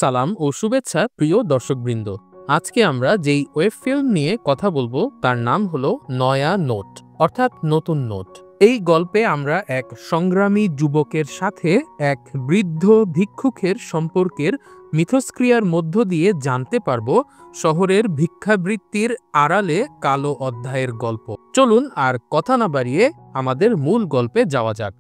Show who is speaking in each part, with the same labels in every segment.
Speaker 1: সালাম ও শুভেচ্ছা প্রিয় দর্শকবৃন্দ। আজকে আমরা যেই ওয়েব ফিল্ম নিয়ে কথা বলবো তার নাম হলো নয়া নোট, অর্থাৎ নতুন নোট। এই গল্পে আমরা এক সংগ্রামী যুবকের সাথে এক বৃদ্ধ ভিক্ষুকের সম্পর্কের মিথস্ক্রিয়ার মধ্য দিয়ে জানতে পারবো শহরের ভিক্ষাবৃত্তির আড়ালে কালো অধ্যায়ের গল্প। চলুন আর কথা না বাড়িয়ে আমাদের মূল গল্পে যাওয়া যাক।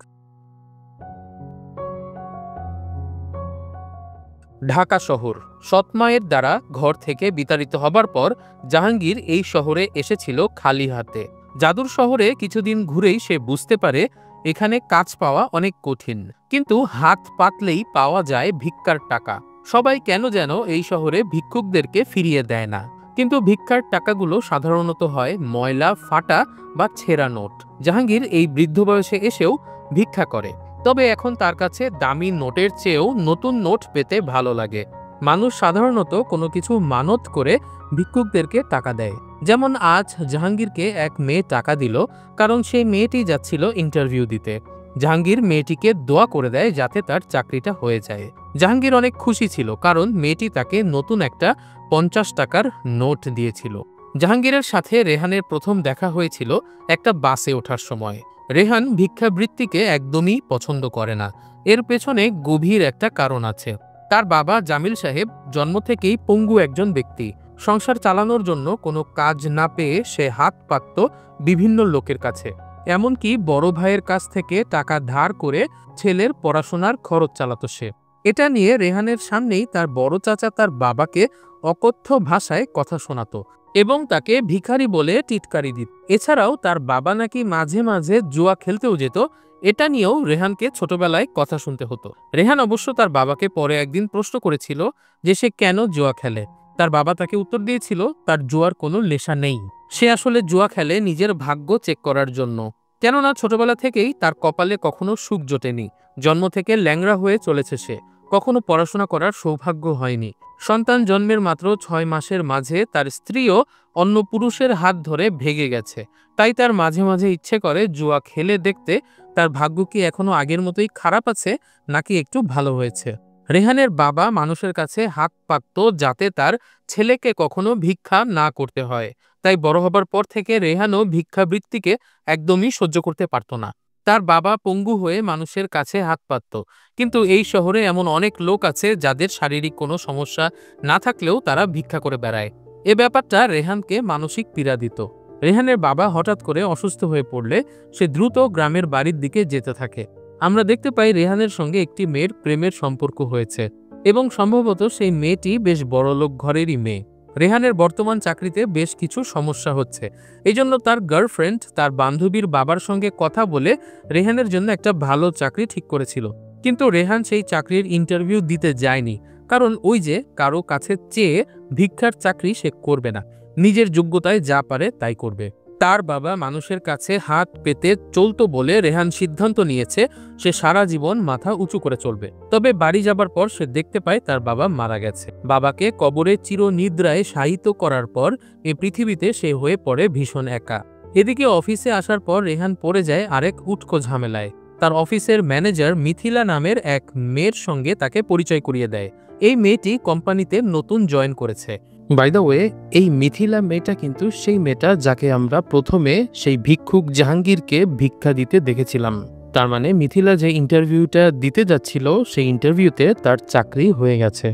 Speaker 1: ঢাকা শহর সৎমায়ের দ্বারা ঘর থেকে বিতাড়িত হবার পর জাহাঙ্গীর এই শহরে এসেছিল খালি হাতে। জাদুর শহরে কিছুদিন ঘুরেই সে বুঝতে পারে এখানে কাজ পাওয়া অনেক কঠিন, কিন্তু হাত পাতলেই পাওয়া যায় ভিক্ষার টাকা। সবাই কেন যেন এই শহরে ভিক্ষুকদেরকে ফিরিয়ে দেয় না, কিন্তু ভিক্ষার টাকাগুলো সাধারণত হয় ময়লা, ফাটা বা ছেঁড়া নোট। জাহাঙ্গীর এই বৃদ্ধ বয়সে এসেও ভিক্ষা করে, তবে এখন তার কাছে দামি নোটের চেয়েও নতুন নোট পেতে ভালো লাগে। মানুষ সাধারণত কোনো কিছু মানত করে ভিক্ষুকদেরকে টাকা দেয়। যেমন আজ জাহাঙ্গীরকে এক মেয়ে টাকা দিল, কারণ সেই মেয়েটি যাচ্ছিল ইন্টারভিউ দিতে। জাহাঙ্গীর মেয়েটিকে দোয়া করে দেয় যাতে তার চাকরিটা হয়ে যায়। জাহাঙ্গীর অনেক খুশি ছিল, কারণ মেয়েটি তাকে নতুন একটা 50 টাকার নোট দিয়েছিল। জাহাঙ্গীরের সাথে রেহানের প্রথম দেখা হয়েছিল একটা বাসে ওঠার সময়। রেহান ভিক্ষাবৃত্তিকে একদমই পছন্দ করে না। এর পেছনে গভীর একটা কারণ আছে। তার বাবা জামিল সাহেব জন্ম থেকেই পঙ্গু একজন ব্যক্তি। সংসার চালানোর জন্য কোনো কাজ না পেয়ে সে হাত পাতত বিভিন্ন লোকের কাছে, এমনকি বড় ভাইয়ের কাছ থেকে টাকা ধার করে ছেলের পড়াশোনার খরচ চালাতো সে। এটা নিয়ে রেহানের সামনেই তার বড় চাচা তার বাবাকে অকথ্য ভাষায় কথা শোনাতো এবং তাকে ভিখারি বলে টিটকারি দিত। এছাড়াও তার বাবা নাকি মাঝে মাঝে জুয়া খেলতেও যেত। এটা নিয়েও রেহানকে ছোটবেলায় কথা শুনতে হতো। রেহান অবশ্য তার বাবাকে পরে একদিন প্রশ্ন করেছিল যে সে কেন জুয়া খেলে। তার বাবা তাকে উত্তর দিয়েছিল তার জুয়ার কোনো নেশা নেই, সে আসলে জুয়া খেলে নিজের ভাগ্য চেক করার জন্য। কেননা ছোটবেলা থেকেই তার কপালে কখনো সুখ জোটেনি। জন্ম থেকে ল্যাংড়া হয়ে চলেছে সে, কখনো পড়াশোনা করার সৌভাগ্য হয়নি। সন্তান জন্মের মাত্র 6 মাসের মাঝে তার স্ত্রীও অন্য পুরুষের হাত ধরে ভেগে গেছে। তাই তার মাঝে মাঝে ইচ্ছে করে জুয়া খেলে দেখতে তার ভাগ্য কি এখনো আগের মতোই খারাপ আছে নাকি একটু ভালো হয়েছে। রেহানের বাবা মানুষের কাছে হাত পাতত যাতে তার ছেলেকে কখনো ভিক্ষা না করতে হয়। তাই বড় হবার পর থেকে রেহানও ভিক্ষাবৃত্তিকে একদমই সহ্য করতে পারত না। তার বাবা পঙ্গু হয়ে মানুষের কাছে হাত পাতত, কিন্তু এই শহরে এমন অনেক লোক আছে যাদের শারীরিক কোনো সমস্যা না থাকলেও তারা ভিক্ষা করে বেড়ায়। এ ব্যাপারটা রেহানকে মানসিক পীড়া দিত। রেহানের বাবা হঠাৎ করে অসুস্থ হয়ে পড়লে সে দ্রুত গ্রামের বাড়ির দিকে যেতে থাকে। আমরা দেখতে পাই রেহানের সঙ্গে একটি মেয়ের প্রেমের সম্পর্ক হয়েছে এবং সম্ভবত সেই মেয়েটি বেশ বড়লোক ঘরেরই মেয়ে। রেহানের বর্তমান চাকরিতে বেশ কিছু সমস্যা হচ্ছে, এই জন্য তার গার্লফ্রেন্ড তার বান্ধবীর বাবার সঙ্গে কথা বলে রেহানের জন্য একটা ভালো চাকরি ঠিক করেছিল। কিন্তু রেহান সেই চাকরির ইন্টারভিউ দিতে যায়নি, কারণ ওই যে কারো কাছে চেয়ে ভিক্ষার চাকরি সে করবে না, নিজের যোগ্যতায় যা পারে তাই করবে। তার বাবা মানুষের কাছে হাত পেতে চলতো বলে রেহান সিদ্ধান্ত নিয়েছে সে সারা জীবন মাথা উঁচু করে চলবে। তবে বাড়ি যাবার পর সে দেখতে পায় তার বাবা মারা গেছে। বাবাকে কবরে চিরনিদ্রায় শায়িত করার পর এই পৃথিবীতে সে হয়ে পড়ে ভীষণ একা। এদিকে অফিসে আসার পর রেহান পড়ে যায় আরেক উটকো ঝামেলায়। তার অফিসের ম্যানেজার মিথিলা নামের এক মেয়ের সঙ্গে তাকে পরিচয় করিয়ে দেয়। এই মেয়েটি কোম্পানিতে নতুন জয়েন করেছে। বাই দ্য ওয়ে, এই মিথিলা মেয়েটা কিন্তু সেই মেয়েটা যাকে আমরা প্রথমে সেই ভিক্ষুক জাহাঙ্গীরকে ভিক্ষা দিতে দেখেছিলাম। তার মানে মিথিলা যে ইন্টারভিউটা দিতে যাচ্ছিল সেই ইন্টারভিউতে তার চাকরি হয়ে গেছে।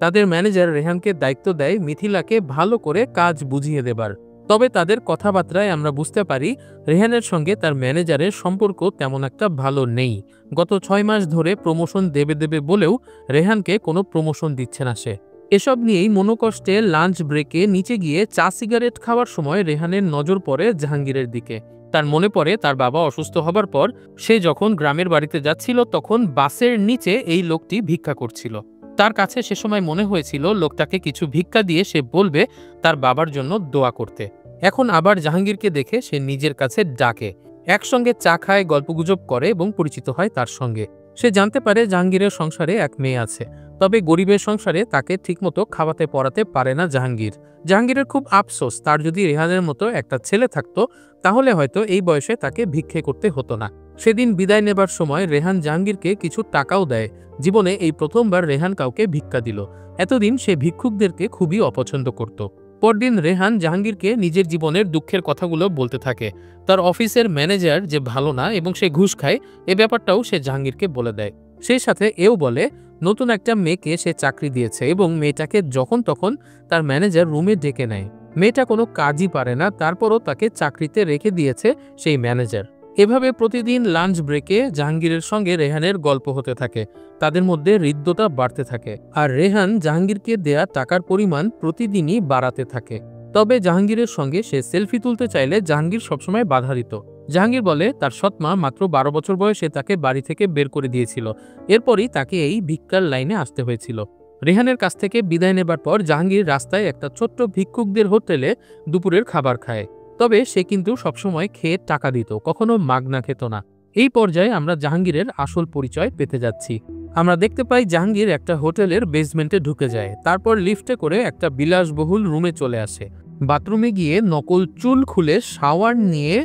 Speaker 1: তাদের ম্যানেজার রেহানকে দায়িত্ব দেয় মিথিলাকে ভালো করে কাজ বুঝিয়ে দেবার। তবে তাদের কথাবার্তায় আমরা বুঝতে পারি রেহানের সঙ্গে তার ম্যানেজারের সম্পর্ক তেমন একটা ভালো নেই। গত 6 মাস ধরে প্রমোশন দেবে বলেও রেহানকে কোনো প্রমোশন দিচ্ছে না সে। এসব নিয়েই মনোকষ্টে লাঞ্চ ব্রেকে নিচে গিয়ে চা সিগারেট খাওয়ার সময় রেহানের নজর পড়ে জাহাঙ্গীরের দিকে। তার মনে পড়ে তার বাবা অসুস্থ হবার পর সে যখন গ্রামের বাড়িতে যাচ্ছিল তখন বাসের নিচে এই লোকটি ভিক্ষা করছিল। তার কাছে সে সময় মনে হয়েছিল লোকটাকে কিছু ভিক্ষা দিয়ে সে বলবে তার বাবার জন্য দোয়া করতে। এখন আবার জাহাঙ্গীরকে দেখে সে নিজের কাছে ডাকে, একসঙ্গে চা খায়, গল্পগুজব করে এবং পরিচিত হয় তার সঙ্গে। সে জানতে পারে জাহাঙ্গীরের সংসারে এক মেয়ে আছে। তবে গরিবের সংসারে তাকে ঠিকমতো খাওয়াতে পড়াতে পারে না জাহাঙ্গীর। জাহাঙ্গীরের খুব আফসোস, তার যদি রেহানের মতো একটা ছেলে থাকতো তাহলে হয়তো এই বয়সে তাকে ভিক্ষে করতে হতো না। সেদিন বিদায় নেবার সময় রেহান জাহাঙ্গীরকে কিছু টাকাও দেয়। জীবনে এই প্রথমবার রেহান কাউকে ভিক্ষা দিল। এতদিন সে ভিক্ষুকদেরকে খুবই অপছন্দ করত। পরদিন রেহান জাহাঙ্গীরকে নিজের জীবনের দুঃখের কথাগুলো বলতে থাকে। তার অফিসের ম্যানেজার যে ভালো না এবং সে ঘুষ খায়, এ ব্যাপারটাও সে জাহাঙ্গীরকে বলে দেয়। সেই সাথে এও বলে নতুন একটা মেয়েকে সে চাকরি দিয়েছে এবং মেয়েটাকে যখন তখন তার ম্যানেজার রুমে ডেকে নেয়। মেয়েটা কোনো কাজই পারে না, তারপরও তাকে চাকরিতে রেখে দিয়েছে সেই ম্যানেজার। এভাবে প্রতিদিন লাঞ্চ ব্রেকে জাহাঙ্গীরের সঙ্গে রেহানের গল্প হতে থাকে। তাদের মধ্যে হৃদ্যতা বাড়তে থাকে আর রেহান জাহাঙ্গীরকে দেয়া টাকার পরিমাণ প্রতিদিনই বাড়াতে থাকে। তবে জাহাঙ্গীরের সঙ্গে সে সেলফি তুলতে চাইলে জাহাঙ্গীর সবসময় বাধা দিত। জাহাঙ্গীর বলে তার সৎমা মাত্র 12 বছর বয়সে তাকে বাড়ি থেকে বের করে দিয়েছিল, এরপরই তাকে এই ভিক্ষার লাইনে আসতে হয়েছিল। রেহানের কাছ থেকে বিদায় নেবার পর জাহাঙ্গীর রাস্তায় একটা ছোট্ট ভিক্ষুকদের হোটেলে দুপুরের খাবার খায়। তবে সে কিন্তু সবসময় খেয়ে টাকা দিত, কখনো মাগনা খেত না। এই পর্যায়ে আমরা জাহাঙ্গীরের আসল পরিচয় পেতে যাচ্ছি। আমরা দেখতে পাই জাহাঙ্গীর একটা হোটেলের বেসমেন্টে ঢুকে যায়, তারপর লিফটে করে একটা বিলাসবহুল রুমে চলে আসে। বাথরুমে গিয়ে নকল চুল খুলে শাওয়ার নিয়ে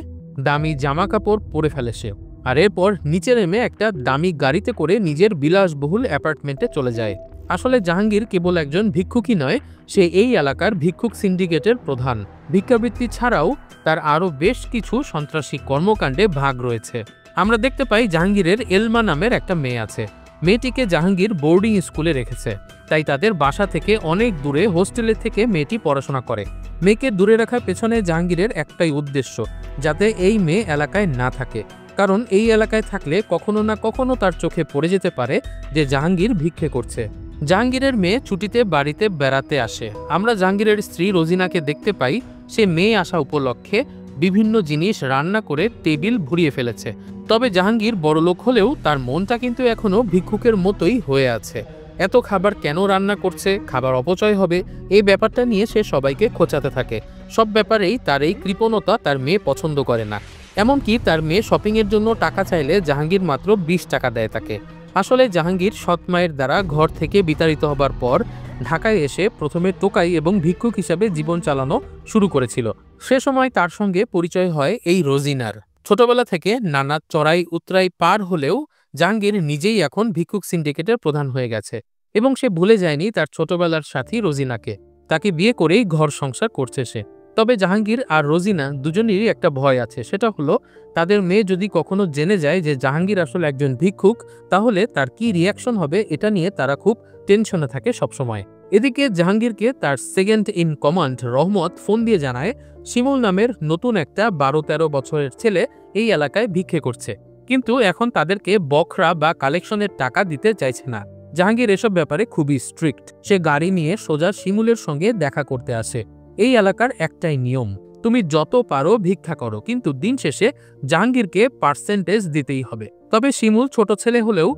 Speaker 1: দামি জামা কাপড় পরে ফেলে সে, আর এরপর নিচে নেমে একটা দামি গাড়িতে করে নিজের বিলাসবহুল অ্যাপার্টমেন্টে চলে যায়। আসলে জাহাঙ্গীর কেবল একজন ভিক্ষুকই নয়, সে এই এলাকার ভিক্ষুক সিন্ডিকেটের প্রধান। ভিক্ষাবৃত্তি ছাড়াও তার আরও বেশ কিছু সন্ত্রাসী কর্মকাণ্ডে ভাগ রয়েছে। আমরা দেখতে পাই জাহাঙ্গীরের এলমা নামের একটা মেয়ে আছে। মেয়েটিকে জাহাঙ্গীর বোর্ডিং স্কুলে রেখেছে, তাই তাদের বাসা থেকে অনেক দূরে হোস্টেলে থেকে মেয়েটি পড়াশোনা করে। মেয়েকে দূরে রাখার পেছনে জাহাঙ্গীরের একটাই উদ্দেশ্য, যাতে এই মেয়ে এলাকায় না থাকে, কারণ এই এলাকায় থাকলে কখনো না কখনো তার চোখে পড়ে যেতে পারে যে জাহাঙ্গীর ভিক্ষে করছে। জাহাঙ্গীরের মেয়ে ছুটিতে বাড়িতে বেড়াতে আসে। আমরা জাহাঙ্গীরের স্ত্রী রোজিনাকে দেখতে পাই, সে মেয়ে আসা উপলক্ষে বিভিন্ন জিনিস রান্না করে টেবিল ভরিয়ে ফেলেছে। তবে জাহাঙ্গীর বড়লোক হলেও তার মনটা কিন্তু এখনো ভিক্ষুকের মতোই হয়ে আছে। এত খাবার কেন রান্না করছে, খাবার অপচয় হবে, এই ব্যাপারটা নিয়ে সে সবাইকে খোঁচাতে থাকে। সব ব্যাপারেই তার এই কৃপণতা তার মেয়ে পছন্দ করে না। এমনকি তার মেয়ে শপিংয়ের জন্য টাকা চাইলে জাহাঙ্গীর মাত্র 20 টাকা দেয় তাকে। আসলে জাহাঙ্গীর সৎ মায়ের দ্বারা ঘর থেকে বিতাড়িত হবার পর ঢাকায় এসে প্রথমে টোকাই এবং ভিক্ষুক হিসাবে জীবন চালানো শুরু করেছিল। সে সময় তার সঙ্গে পরিচয় হয় এই রোজিনার। ছোটবেলা থেকে নানা চড়াই উতরাই পার হলেও জাহাঙ্গীর নিজেই এখন ভিক্ষুক সিন্ডিকেটের প্রধান হয়ে গেছে এবং সে ভুলে যায়নি তার ছোটবেলার সাথী রোজিনাকে। তাকে বিয়ে করেই ঘর সংসার করছে সে। তবে জাহাঙ্গীর আর রোজিনা দুজনেরই একটা ভয় আছে, সেটা হলো তাদের মেয়ে যদি কখনো জেনে যায় যে জাহাঙ্গীর আসলে একজন ভিক্ষুক, তাহলে তার কি রিয়াকশন হবে এটা নিয়ে তারা খুব টেনশনে থাকে সবসময়। এদিকে জাহাঙ্গীরকে তার সেকেন্ড ইন কমান্ড রহমত ফোন দিয়ে জানায় শিমুল নামের নতুন একটা 12-13 বছরের ছেলে এই এলাকায় ভিক্ষে করছে, কিন্তু এখন তাদেরকে বখরা বা কালেকশনের টাকা দিতে চাইছে না। জাহাঙ্গীর এসব ব্যাপারে খুবই স্ট্রিক্ট। সে গাড়ি নিয়ে সোজা শিমুলের সঙ্গে দেখা করতে আসে। এই এলাকার একটাই নিয়ম, তুমি যত পারো ভিক্ষা করো, কিন্তু দিন শেষে জাহাঙ্গীরকে পার্সেন্টেজ দিতেই হবে। তবে শিমুল ছোট ছেলে হলেও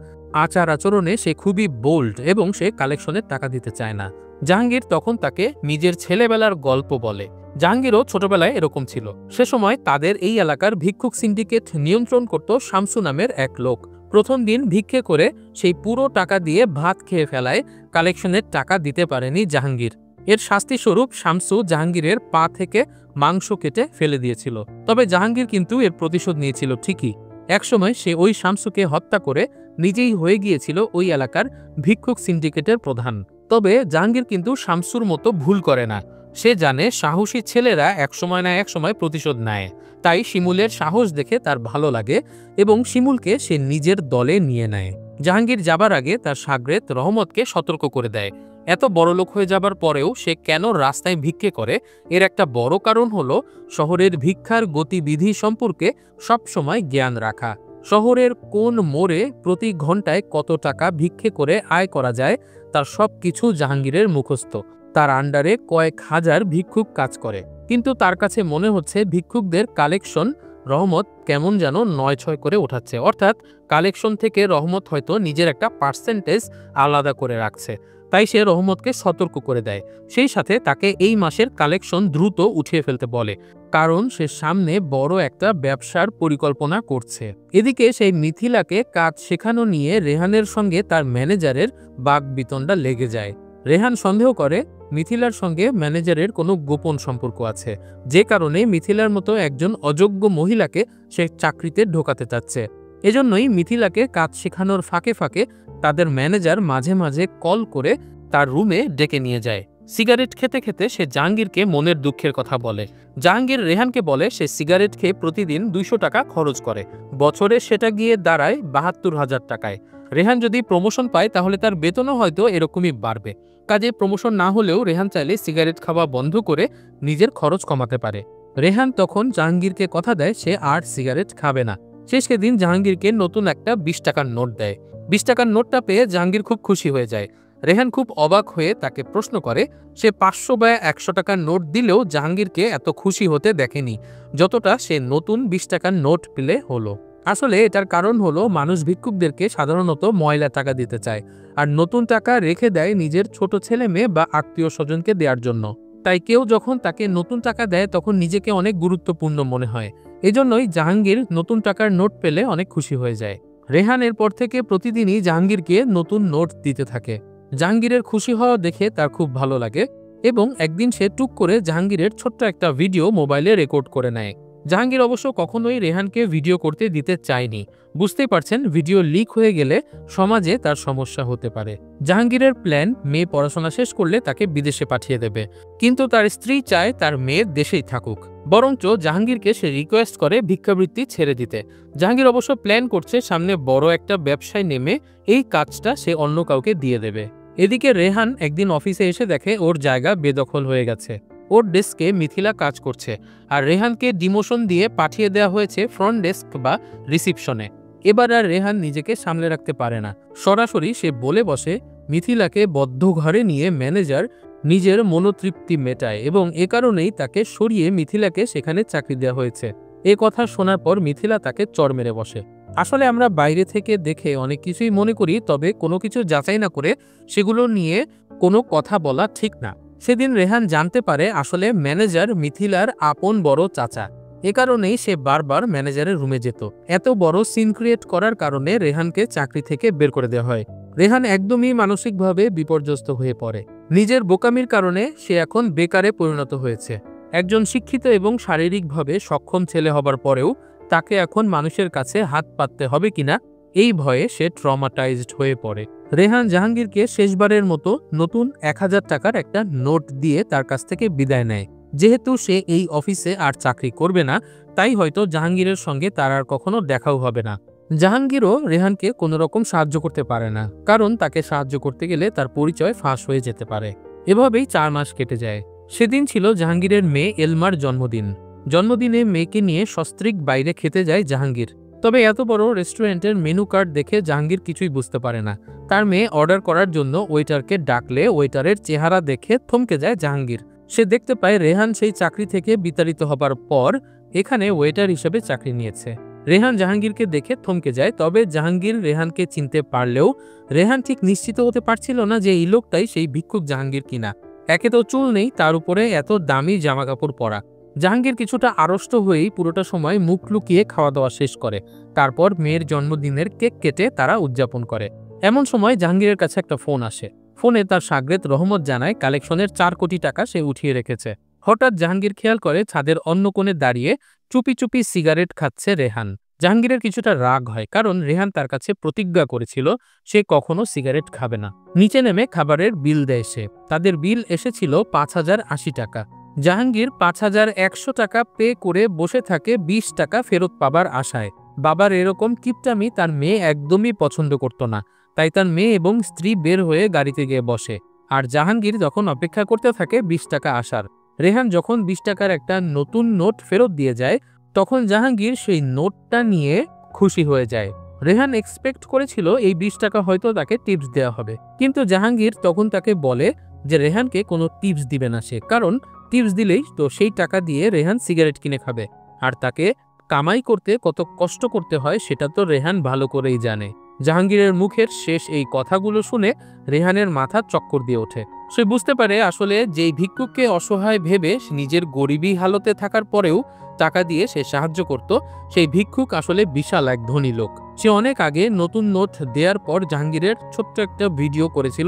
Speaker 1: আচার আচরণে সে খুবই বোল্ড এবং সে কালেকশনের টাকা দিতে চায় না। জাহাঙ্গীর তখন তাকে নিজের ছেলেবেলার গল্প বলে। জাহাঙ্গীরও ছোটবেলায় এরকম ছিল। সে সময় তাদের এই এলাকার ভিক্ষুক সিন্ডিকেট নিয়ন্ত্রণ করত শামসু নামের এক লোক। প্রথম দিন ভিক্ষে করে সেই পুরো টাকা দিয়ে ভাত খেয়ে ফেলায় কালেকশনের টাকা দিতে পারেনি জাহাঙ্গীর। এর শাস্তিস্বরূপ শামসু জাহাঙ্গীরের পা থেকে মাংস কেটে ফেলে দিয়েছিল। তবে জাহাঙ্গীর কিন্তু এর প্রতিশোধ নিয়েছিল ঠিকই। একসময় সে ওই শামসুকে হত্যা করে নিজেই হয়ে গিয়েছিল ওই এলাকার ভিক্ষুক সিন্ডিকেটের প্রধান। তবে জাহাঙ্গীর কিন্তু শামসুর মতো ভুল করে না। সে জানে সাহসী ছেলেরা একসময় না একসময় প্রতিশোধ নেয়। তাই শিমুলের সাহস দেখে তার ভালো লাগে এবং শিমুলকে সে নিজের দলে নিয়ে নেয়। জাহাঙ্গীর যাবার আগে তার শাগরেদ রহমতকে সতর্ক করে দেয়, এত বড়লোক হয়ে যাবার পরেও সে কেন রাস্তায় ভিক্ষে করে, এর একটা বড় কারণ হলো শহরের ভিক্ষার গতিবিধি সম্পর্কে সবসময় জ্ঞান রাখা। শহরের কোন মোড়ে প্রতি ঘন্টায় কত টাকা ভিক্ষে করে আয় করা যায় তার সব কিছু জাহাঙ্গীরের মুখস্থ। তার আন্ডারে কয়েক হাজার ভিক্ষুক কাজ করে, কিন্তু তার কাছে মনে হচ্ছে ভিক্ষুকদের কালেকশন রহমত কেমন যেন ৯-৬ করে ওঠাচ্ছে, অর্থাৎ কালেকশন থেকে রহমত হয়তো নিজের একটা পার্সেন্টেজ আলাদা করে রাখছে। তাই সে রহমতকে সতর্ক করে দেয়, সেই সাথে তাকে এই মাসের কালেকশন দ্রুত উঠিয়ে ফেলতে বলে, কারণ সে সামনে বড় একটা ব্যবসার পরিকল্পনা করছে। এদিকে সেই মিথিলাকে কাজ শেখানো নিয়ে রেহানের সঙ্গে তার ম্যানেজারের বাকবিতণ্ডা লেগে যায়। রেহান সন্দেহ করে মিথিলার সঙ্গে ম্যানেজারের কোনো গোপন সম্পর্ক আছে, যে কারণে মিথিলার মতো একজন অযোগ্য মহিলাকে সে চাকরিতে ঢোকাতে চাচ্ছে। এজন্যই মিথিলাকে কাজ শেখানোর ফাঁকে ফাঁকে তাদের ম্যানেজার মাঝে মাঝে কল করে তার রুমে ডেকে নিয়ে যায়। সিগারেট খেতে খেতে সে জাহাঙ্গীরকে মনের দুঃখের কথা বলে। জাহাঙ্গীর রেহানকে বলে সে সিগারেট খেয়ে প্রতিদিন 200 টাকা খরচ করে, বছরে সেটা গিয়ে দাঁড়ায় 72,000 টাকায়। রেহান যদি প্রমোশন পায় তাহলে তার বেতনও হয়তো এরকমই বাড়বে। কাজে প্রমোশন না হলেও রেহান চাইলে সিগারেট খাওয়া বন্ধ করে নিজের খরচ কমাতে পারে। রেহান তখন জাহাঙ্গীরকে কথা দেয় সে আর সিগারেট খাবে না। সে সেদিন জাহাঙ্গীরকে নতুন একটা 20 টাকার নোট দেয়। 20 টাকার নোটটা পেয়ে জাহাঙ্গীর খুব খুশি হয়ে যায়। রেহান খুব অবাক হয়ে তাকে প্রশ্ন করে সে 500 বা 100 টাকার নোট দিলেও জাহাঙ্গীরকে এত খুশি হতে দেখেনি যতটা সে নতুন 20 টাকার নোট পেলে হলো। আসলে এটার কারণ হলো মানুষ ভিক্ষুকদেরকে সাধারণত ময়লা টাকা দিতে চায়, আর নতুন টাকা রেখে দেয় নিজের ছোট ছেলে মেয়ে বা আত্মীয় স্বজনকে দেওয়ার জন্য। তাই কেউ যখন তাকে নতুন টাকা দেয় তখন নিজেকে অনেক গুরুত্বপূর্ণ মনে হয়। এজন্যই জাহাঙ্গীর নতুন টাকার নোট পেলে অনেক খুশি হয়ে যায়। রেহান এরপর থেকে প্রতিদিনই জাহাঙ্গীরকে নতুন নোট দিতে থাকে। জাহাঙ্গীরের খুশি হওয়া দেখে তার খুব ভালো লাগে এবং একদিন সে টুক করে জাহাঙ্গীরের ছোট্ট একটা ভিডিও মোবাইলে রেকর্ড করে নেয়। জাহাঙ্গীর অবশ্য কখনোই রেহানকে ভিডিও করতে দিতে চায়নি। বুঝতেই পারছেন ভিডিও লিক হয়ে গেলে সমাজে তার সমস্যা হতে পারে। জাহাঙ্গীরের প্ল্যান মেয়ে পড়াশোনা শেষ করলে তাকে বিদেশে পাঠিয়ে দেবে, কিন্তু তার স্ত্রী চায় তার মেয়ে দেশেই থাকুক। বরঞ্চ জাহাঙ্গীরকে সে রিকোয়েস্ট করে ভিক্ষাবৃত্তি ছেড়ে দিতে। জাহাঙ্গীর অবশ্য প্ল্যান করছে সামনে বড় একটা ব্যবসায় নেমে এই কাজটা সে অন্য কাউকে দিয়ে দেবে। এদিকে রেহান একদিন অফিসে এসে দেখে ওর জায়গা বেদখল হয়ে গেছে। ওর ডেস্কে মিথিলা কাজ করছে, আর রেহানকে ডিমোশন দিয়ে পাঠিয়ে দেওয়া হয়েছে ফ্রন্ট ডেস্ক বা রিসিপশনে। এবার আর রেহান নিজেকে সামলে রাখতে পারে না, সরাসরি সে বলে বসে মিথিলাকে বদ্ধ ঘরে নিয়ে ম্যানেজার নিজের মনোতৃপ্তি মেটায় এবং এ কারণেই তাকে সরিয়ে মিথিলাকে সেখানে চাকরি দেওয়া হয়েছে। এ কথা শোনার পর মিথিলা তাকে চড় মেরে বসে। আসলে আমরা বাইরে থেকে দেখে অনেক কিছুই মনে করি, তবে কোনো কিছু যাচাই না করে সেগুলো নিয়ে কোনো কথা বলা ঠিক না। সেদিন রেহান জানতে পারে আসলে ম্যানেজার মিথিলার আপন বড় চাচা। এ কারণেই সে বারবার ম্যানেজারের রুমে যেত। এত বড় সিন ক্রিয়েট করার কারণে রেহানকে চাকরি থেকে বের করে দেওয়া হয়। রেহান একদমই মানসিকভাবে বিপর্যস্ত হয়ে পড়ে। নিজের বোকামির কারণে সে এখন বেকারে পরিণত হয়েছে। একজন শিক্ষিত এবং শারীরিকভাবে সক্ষম ছেলে হবার পরেও তাকে এখন মানুষের কাছে হাত পাততে হবে কিনা এই ভয়ে সে ট্রমাটাইজড হয়ে পড়ে। রেহান জাহাঙ্গীরকে শেষবারের মতো নতুন 1000 টাকার একটা নোট দিয়ে তার কাছ থেকে বিদায় নেয়। যেহেতু সে এই অফিসে আর চাকরি করবে না, তাই হয়তো জাহাঙ্গীরের সঙ্গে তার আর কখনো দেখাও হবে না। জাহাঙ্গীরও রেহানকে কোনো রকম সাহায্য করতে পারে না, কারণ তাকে সাহায্য করতে গেলে তার পরিচয় ফাঁস হয়ে যেতে পারে। এভাবেই 4 মাস কেটে যায়। সেদিন ছিল জাহাঙ্গীরের মেয়ে এলমার জন্মদিন। জন্মদিনে মেয়েকে নিয়ে সস্ত্রীক বাইরে খেতে যায় জাহাঙ্গীর। তবে এত বড় রেস্টুরেন্টের মেনু কার্ড দেখে জাহাঙ্গীর কিছুই বুঝতে পারে না। তার মেয়ে অর্ডার করার জন্য ওয়েটারকে ডাকলে ওয়েটারের চেহারা দেখে থমকে যায় জাহাঙ্গীর। সে দেখতে পায় রেহান সেই চাকরি থেকে বিতাড়িত হবার পর এখানে ওয়েটার হিসেবে চাকরি নিয়েছে। রেহান জাহাঙ্গীরকে দেখে থমকে যায়, তবে জাহাঙ্গীর রেহানকে চিনতে পারলেও রেহান ঠিক নিশ্চিত হতে পারছিল না যে এই লোকটাই সেই ভিক্ষুক জাহাঙ্গীর কিনা। একে তো চুল নেই, তার উপরে এত দামি জামাকাপড় পরা। জাহাঙ্গীর কিছুটা আড়ষ্ট হয়েই পুরোটা সময় মুখ লুকিয়ে খাওয়া দাওয়া শেষ করে। তারপর মেয়ের জন্মদিনের কেক কেটে তারা উদযাপন করে। এমন সময় জাহাঙ্গীরের কাছে একটা ফোন আসে। ফোনে তার শাগরেদ রহমত জানায় কালেকশনের 4 কোটি টাকা সে উঠিয়ে রেখেছে। হঠাৎ জাহাঙ্গীর খেয়াল করে ছাদের অন্য কোণে দাঁড়িয়ে চুপি চুপি সিগারেট খাচ্ছে রেহান। জাহাঙ্গীরের কিছুটা রাগ হয়, কারণ রেহান তার কাছে প্রতিজ্ঞা করেছিল সে কখনো সিগারেট খাবে না। নিচে নেমে খাবারের বিল দেয় সে। তাদের বিল এসেছিল 5080 টাকা। জাহাঙ্গীর 5100 টাকা পে করে বসে থাকে 20 টাকা ফেরত পাবার আশায়। বাবার এরকম কিপটামি তার মেয়ে একদমই পছন্দ করত না, তাই তার মেয়ে এবং স্ত্রী বের হয়ে গাড়িতে গিয়ে বসে। আর জাহাঙ্গীর যখন অপেক্ষা করতে থাকে 20 টাকা আসার। রেহান যখন 20 টাকার একটা নতুন নোট ফেরত দিয়ে যায়, তখন জাহাঙ্গীর সেই নোটটা নিয়ে খুশি হয়ে যায়। রেহান এক্সপেক্ট করেছিল এই 20 টাকা হয়তো তাকে টিপস দেওয়া হবে, কিন্তু জাহাঙ্গীর তখন তাকে বলে যে রেহানকে কোনো টিপস দিবে না সে, কারণ টিপস দিলেই তো সেই টাকা দিয়ে রেহান সিগারেট কিনে খাবে, আর তাকে কামাই করতে কত কষ্ট করতে হয় সেটা তো রেহান ভালো করেই জানে। জাহাঙ্গীরের মুখের শেষ এই কথাগুলো শুনে রেহানের মাথা চক্কর দিয়ে ওঠে। সে বুঝতে পারে আসলে যেই ভিক্ষুককে অসহায় ভেবে নিজের গরিবী হালতে থাকার পরেও টাকা দিয়ে সে সাহায্য করত, সেই ভিক্ষুক আসলে বিশাল এক ধনী লোক। সে অনেক আগে নতুন নোট দেওয়ার পর জাহাঙ্গীরের ছোট্ট একটা ভিডিও করেছিল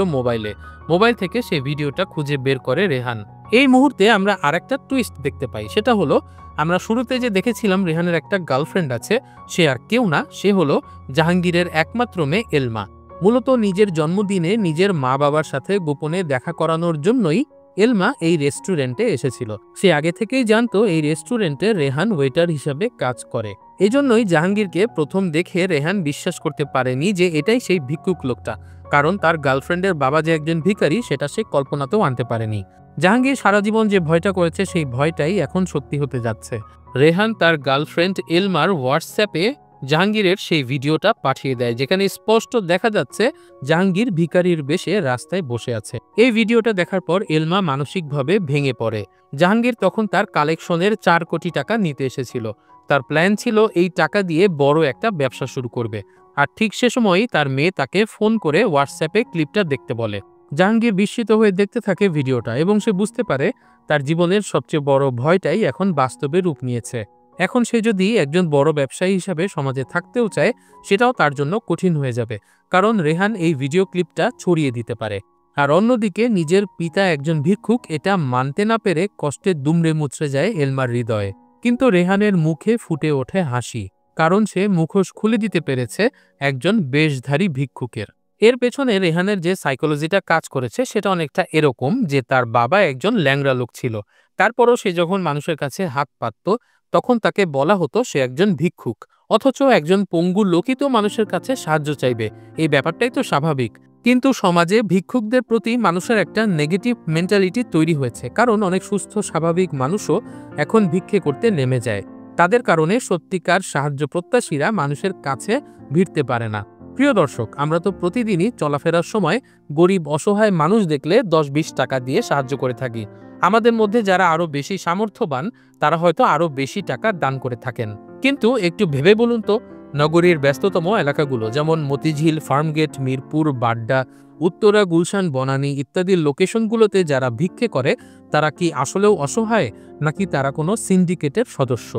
Speaker 1: মোবাইল থেকে সেই ভিডিওটা খুঁজে বের করে রেহান। এই মুহূর্তে আমরা আরেকটা টুইস্ট দেখতে পাই। সেটা হলো, আমরা শুরুতে যে দেখেছিলাম রেহানের একটা গার্লফ্রেন্ড আছে, সে আর কেউ না, সে হলো জাহাঙ্গীরের একমাত্র মেয়ে এলমা। মূলত নিজের জন্মদিনে নিজের মা বাবার সাথে গোপনে দেখা করানোর জন্যই এলমা এই রেস্টুরেন্টে এসেছিল। সে আগে থেকেই জানতো এই রেস্টুরেন্টে রেহান ওয়েটার হিসাবে কাজ করে। এজন্যই জাহাঙ্গীরকে প্রথম দেখে রেহান বিশ্বাস করতে পারেনি যে এটাই সেই ভিক্ষুক লোকটা, কারণ তার গার্লফ্রেন্ডের বাবা যে একজন ভিখারি সেটা সে কল্পনাতেও আনতে পারেনি। জাহাঙ্গীর সারা জীবন যে ভয়টা করেছে সেই ভয়টাই এখন সত্যি হতে যাচ্ছে। রেহান তার গার্লফ্রেন্ড এলমার হোয়াটসঅ্যাপে জাহাঙ্গীরের সেই ভিডিওটা পাঠিয়ে দেয়, যেখানে স্পষ্ট দেখা যাচ্ছে জাহাঙ্গীর ভিখারির বেশে রাস্তায় বসে আছে। এই ভিডিওটা দেখার পর এলমা মানসিকভাবে ভেঙে পড়ে। জাহাঙ্গীর তখন তার কালেকশনের 4 কোটি টাকা নিতে এসেছিল। তার প্ল্যান ছিল এই টাকা দিয়ে বড় একটা ব্যবসা শুরু করবে। আর ঠিক সে সময়ই তার মেয়ে তাকে ফোন করে হোয়াটসঅ্যাপে ক্লিপটা দেখতে বলে। জাহাঙ্গীর বিস্মিত হয়ে দেখতে থাকে ভিডিওটা এবং সে বুঝতে পারে তার জীবনের সবচেয়ে বড় ভয়টাই এখন বাস্তবে রূপ নিয়েছে। এখন সে যদি একজন বড় ব্যবসায়ী হিসাবে সমাজে থাকতেও চায়, সেটাও তার জন্য কঠিন হয়ে যাবে, কারণ রেহান এই ভিডিও ক্লিপটা ছড়িয়ে দিতে পারে। আর অন্যদিকে নিজের পিতা একজন ভিক্ষুক, এটা মানতে না পেরে কষ্টে দুমড়ে মুচড়ে যায় এলমার হৃদয়ে। কিন্তু রেহানের মুখে ফুটে ওঠে হাসি, কারণ সে মুখোশ খুলে দিতে পেরেছে একজন বেশধারী ভিক্ষুকের। এর পেছনে রেহানের যে সাইকোলজিটা কাজ করেছে সেটা অনেকটা এরকম যে তার বাবা একজন ল্যাংড়া লোক ছিল, তারপরও সে যখন মানুষের কাছে হাত পাতত তখন তাকে বলা হতো সে একজন ভিক্ষুক। অথচ একজন পঙ্গু লোকই তো মানুষের কাছে সাহায্য চাইবে, এই ব্যাপারটাই তো স্বাভাবিক। কিন্তু সমাজে ভিক্ষুকদের প্রতি মানুষের একটা নেগেটিভ মেন্টালিটি তৈরি হয়েছে, কারণ অনেক সুস্থ স্বাভাবিক মানুষও এখন ভিক্ষে করতে নেমে যায়। তাদের কারণে সত্যিকার সাহায্য প্রত্যাশীরা মানুষের কাছে ভিড়তে পারে না। প্রিয় দর্শক, আমরা তো প্রতিদিনই চলাফেরার সময় গরিব অসহায় মানুষ দেখলে 10-20 টাকা দিয়ে সাহায্য করে থাকি। আমাদের মধ্যে যারা আরো বেশি সামর্থ্যবান তারা হয়তো আরো বেশি টাকা দান করে থাকেন। কিন্তু একটু ভেবে বলুন তো, নগরীর ব্যস্ততম এলাকাগুলো যেমন মতিঝিল, ফার্মগেট, মিরপুর, বাড্ডা, উত্তরা, গুলশান, বনানী ইত্যাদি লোকেশনগুলোতে যারা ভিক্ষে করে তারা কি আসলেও অসহায়, নাকি তারা কোনো সিন্ডিকেটের সদস্য?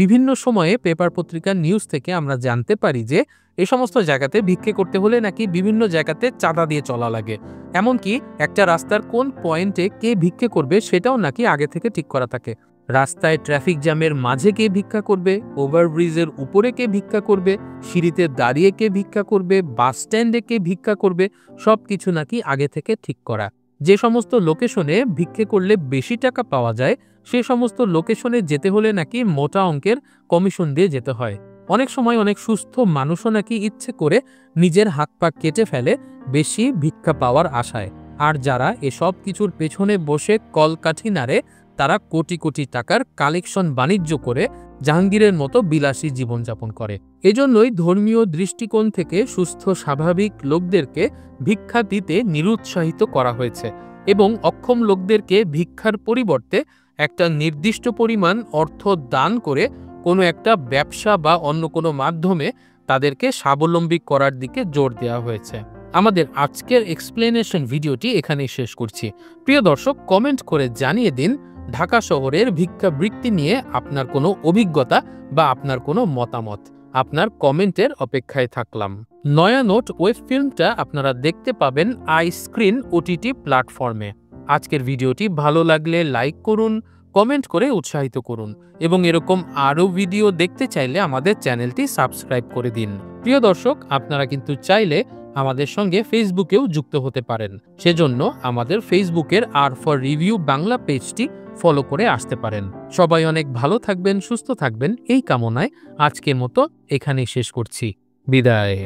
Speaker 1: বিভিন্ন সময়ে পেপার পত্রিকার নিউজ থেকে আমরা জানতে পারি যে এই সমস্ত জায়গাতে ভিক্ষে করতে হলে নাকি বিভিন্ন জায়গাতে চাঁদা দিয়ে চলা লাগে। এমনকি একটা রাস্তার কোন পয়েন্টে কে ভিক্ষে করবে সেটাও নাকি আগে থেকে ঠিক করা থাকে। রাস্তায় ট্রাফিক জ্যামের মাঝে কে ভিক্ষা করবে, ওভারব্রিজের উপরে কে ভিক্ষা করবে, সিঁড়িতে দাঁড়িয়ে কে ভিক্ষা করবে, বাস স্ট্যান্ডে কে ভিক্ষা করবে, সবকিছু নাকি আগে থেকে ঠিক করা। যে সমস্ত লোকেশনে ভিক্ষে করলে বেশি টাকা পাওয়া যায় সে সমস্ত লোকেশনে যেতে হলে নাকি মোটা অঙ্কের কমিশন দিয়ে যেতে হয়। অনেক সময় অনেক সুস্থ মানুষও নাকি ইচ্ছে করে নিজের হাত পা কেটে ফেলে বেশি ভিক্ষা পাওয়ার আশায়। আর যারা এসব কিছুর পেছনে বসে কলকাঠি নাড়ে তারা কোটি কোটি টাকার কালেকশন বাণিজ্য করে জাহাঙ্গীরের মতো বিলাসী জীবনযাপন করে। এজন্যই ধর্মীয় দৃষ্টিকোণ থেকে সুস্থ স্বাভাবিক লোকদেরকে ভিক্ষা দিতে নিরুৎসাহিত করা হয়েছে এবং অক্ষম লোকদেরকে ভিক্ষার পরিবর্তে একটা নির্দিষ্ট পরিমাণ অর্থ দান করে কোনো একটা ব্যবসা বা অন্য কোনো মাধ্যমে তাদেরকে স্বাবলম্বী করার দিকে জোর দেওয়া হয়েছে। আমাদের আজকের এক্সপ্লেনেশন ভিডিওটি এখানেই শেষ করছি। প্রিয় দর্শক, কমেন্ট করে জানিয়ে দিন ঢাকা শহরের ভিক্ষাবৃত্তি নিয়ে আপনার কোনো অভিজ্ঞতা বা আপনার কোনো মতামত। আপনার কমেন্টের অপেক্ষায় থাকলাম। নয়া নোট ওয়েব ফিল্মটা আপনারা দেখতে পাবেন আইস্ক্রিন ওটিটি প্ল্যাটফর্মে। আজকের ভিডিওটি ভালো লাগলে লাইক করুন, কমেন্ট করে উৎসাহিত করুন এবং এরকম আরও ভিডিও দেখতে চাইলে আমাদের চ্যানেলটি সাবস্ক্রাইব করে দিন। প্রিয় দর্শক, আপনারা কিন্তু চাইলে আমাদের সঙ্গে ফেসবুকেও যুক্ত হতে পারেন। সেজন্য আমাদের ফেসবুকের আর ফর রিভিউ বাংলা পেজটি ফলো করে আসতে পারেন। সবাই অনেক ভালো থাকবেন, সুস্থ থাকবেন এই কামনায় আজকের মতো এখানেই শেষ করছি। বিদায়।